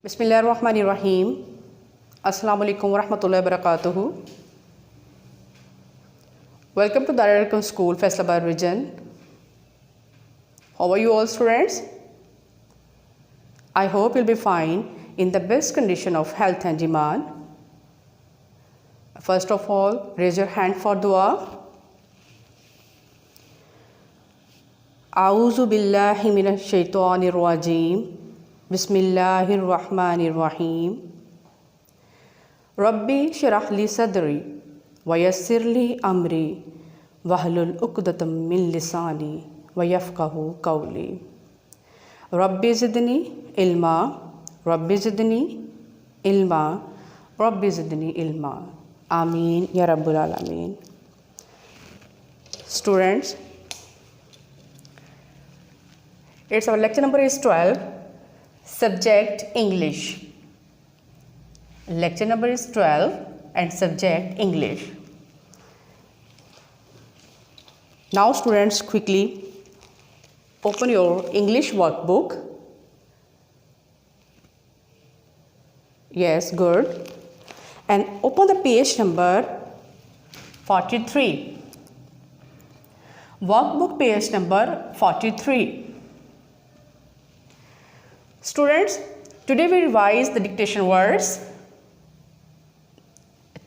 Bismillahirrahmanirrahim. Assalamu alaikum warahmatullahi wabarakatuh. Welcome to Dar-e-Arqam School, Faisalabad region. How are you all, students? I hope you'll be fine in the best condition of health and iman. First of all, raise your hand for dua. A'udhu billahi minash shaitanir rajim. Bismillahirrahmanirrahim. Rabbi shrah li sadri wa yassir li amri wahlul uqdatam min lisani wa yafqahu qawli. Rabbi zidni ilma, Rabbi zidni ilma, Rabbi zidni ilma. Ameen ya Rabbul Alameen. Students, it's our lecture number is 12. Subject English. Lecture number is 12 and subject English. Now students, quickly open your English workbook. Yes, good. And open the page number 43. Workbook page number 43. Students, today we revise the dictation words.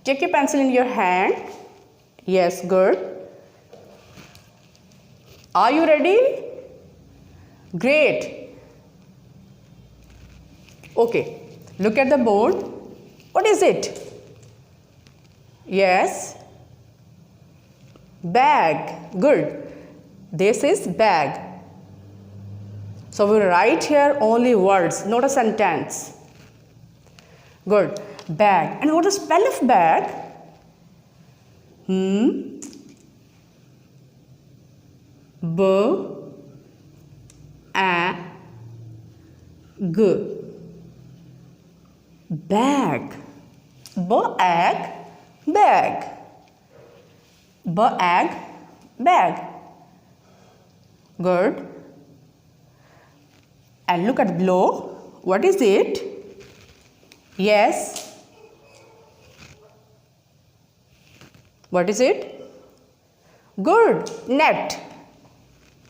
Take your pencil in your hand. Yes, good. Are you ready? Great. Okay, look at the board. What is it? Yes. Bag. Good. This is bag. So we write here only words, not a sentence. Good. Bag. And what is the spell of bag? B-A-G. Bag. B-A-G. Bag. B-A-G. Bag. Good. And look at below. What is it? Yes. What is it? Good. Net.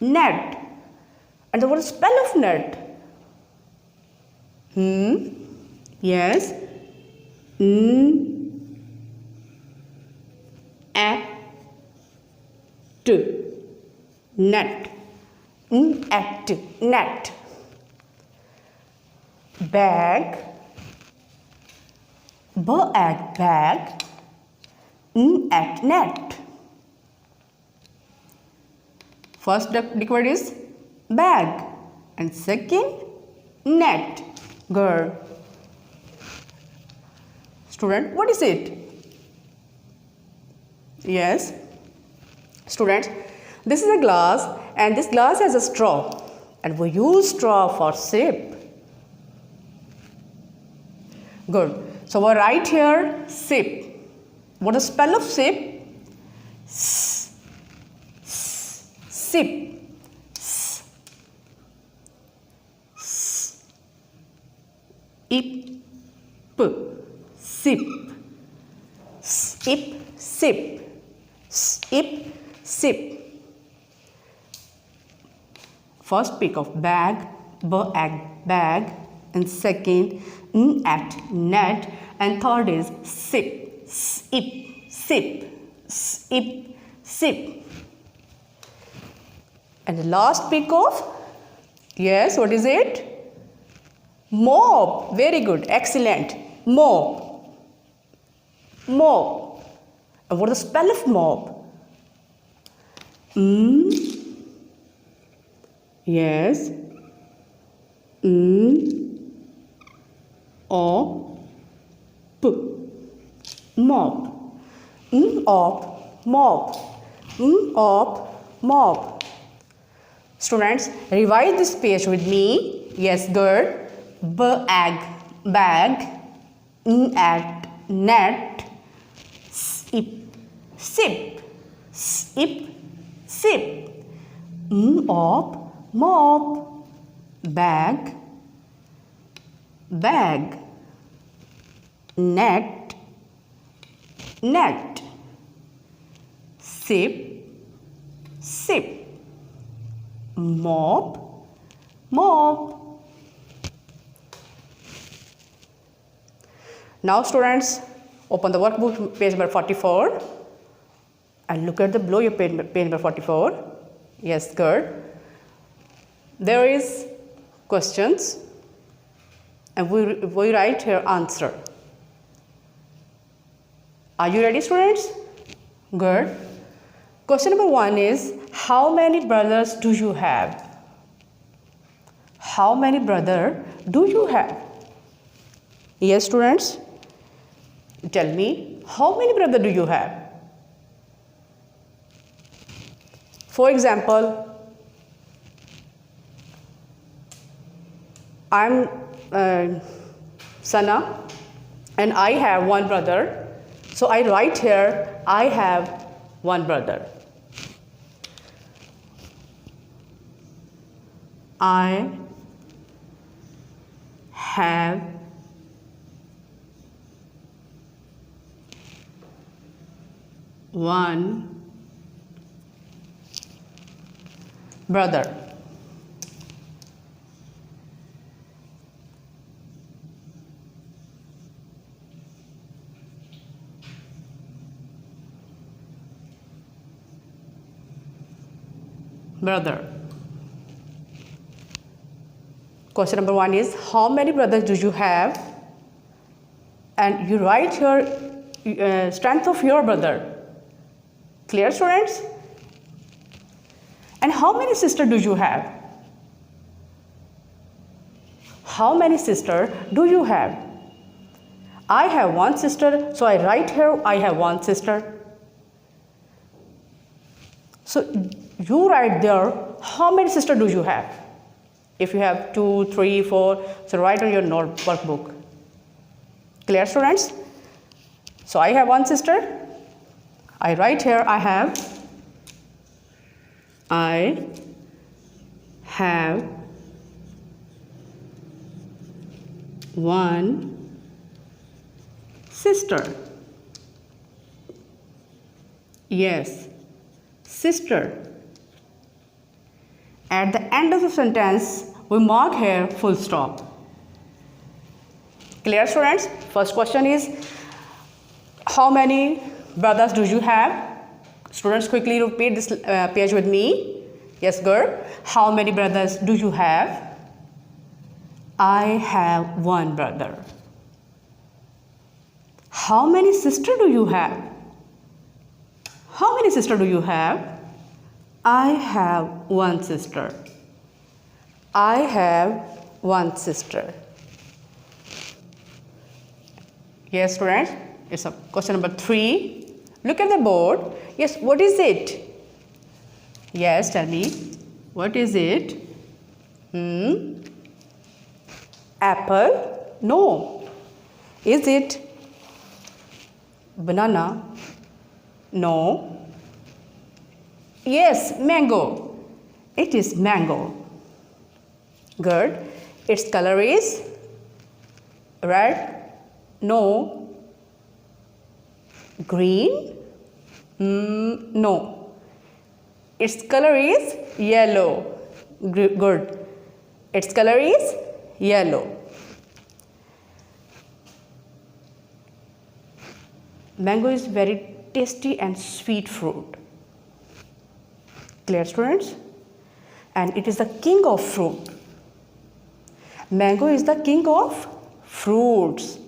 Net. And what is the spell of net? Yes. At. Net. At. Net. Bag. Bag. Bag. At net. First word is bag and second net. Girl. Student, what is it? Yes. Students, this is a glass and this glass has a straw and we use straw for sip. Good. So we write here sip. What is the spell of sip? Sip. Sip. Sip. Sip. Sip. Sip. Sip. First pick of bag, bag, and second at net, and third is sip. Sip, sip, sip, sip. And the last pick of, yes, what is it? Mop. Very good, excellent. Mop. Mop. And what is the spell of mop? Yes. Mop. Mop. Mop. Students, revise this page with me. Yes, good. Bag. Bag. At net. Sip. Sip. Sip. Sip. Mop. Bag. bag, net, net, sip, sip, mop, mop. Now students, open the workbook page number 44 and look at the below your page number 44. Yes, good. There is questions and we write here answer. Are you ready students? Good. Question number 1 is, how many brothers do you have? How many brothers do you have? Yes students, tell me, how many brothers do you have? For example, I'm Sana and I have one brother. So I write here, I have one brother. I have one brother. Brother. Question number 1 is, how many brothers do you have? And you write your strength of your brother. Clear students? And how many sisters do you have? How many sisters do you have? I have one sister, so I write here I have one sister. So you write there, how many sisters do you have? If you have 2, 3, 4, so write on your workbook. Clear students? So I have one sister. I write here I have one sister. Yes, sister. At the end of the sentence, we mark here full stop. Clear students? First question is, how many brothers do you have? Students, quickly repeat this page with me. Yes, girl. How many brothers do you have? I have one brother. How many sisters do you have? How many sisters do you have? I have one sister. I have one sister. Yes, students. It's a question number 3. Look at the board. Yes, what is it? Yes, tell me. What is it? Apple? No. Is it banana? No. Yes, mango. It is mango. Good. Its color is red? No. Green? No. Its color is yellow. Good. Its color is yellow. Mango is very tasty and sweet fruit. Clear students? And it is the king of fruit. Mango is the king of fruits.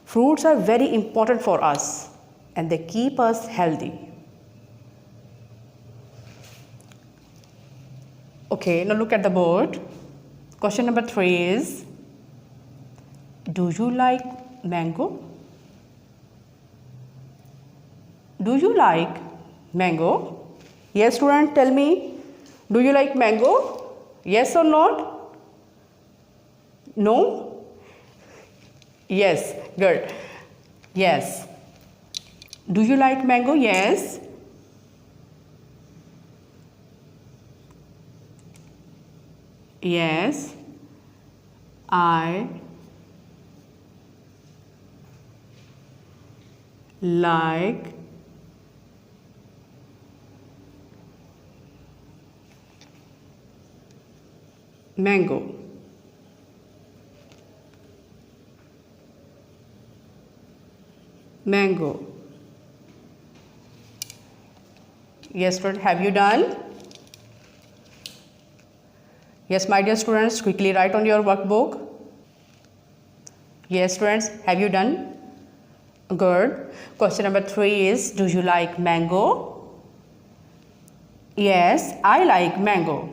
Fruits are very important for us and they keep us healthy. Okay, now look at the board. Question number 3 is, do you like mango? Do you like mango? Yes, student, tell me. Do you like mango? Yes or not? No? Yes, good. Yes. Do you like mango? Yes. Yes, I like mango. Mango. Yes, student, have you done? Yes, my dear students, quickly write on your workbook. Yes, students, have you done? Good. Question number 3 is, do you like mango? Yes, I like mango.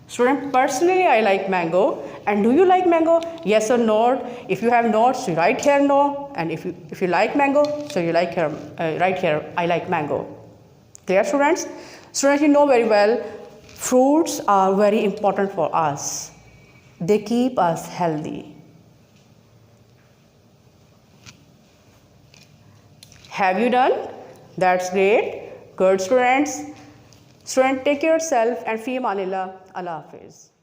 Student, personally I like mango. And do you like mango? Yes or no? If you have notes, you write here no. And if you like mango, so you like here, write here I like mango. Clear, students? Students, you know very well, fruits are very important for us. They keep us healthy. Have you done? That's great. Good, students. Student, take care of yourself and fi amanillah. Allah Hafiz.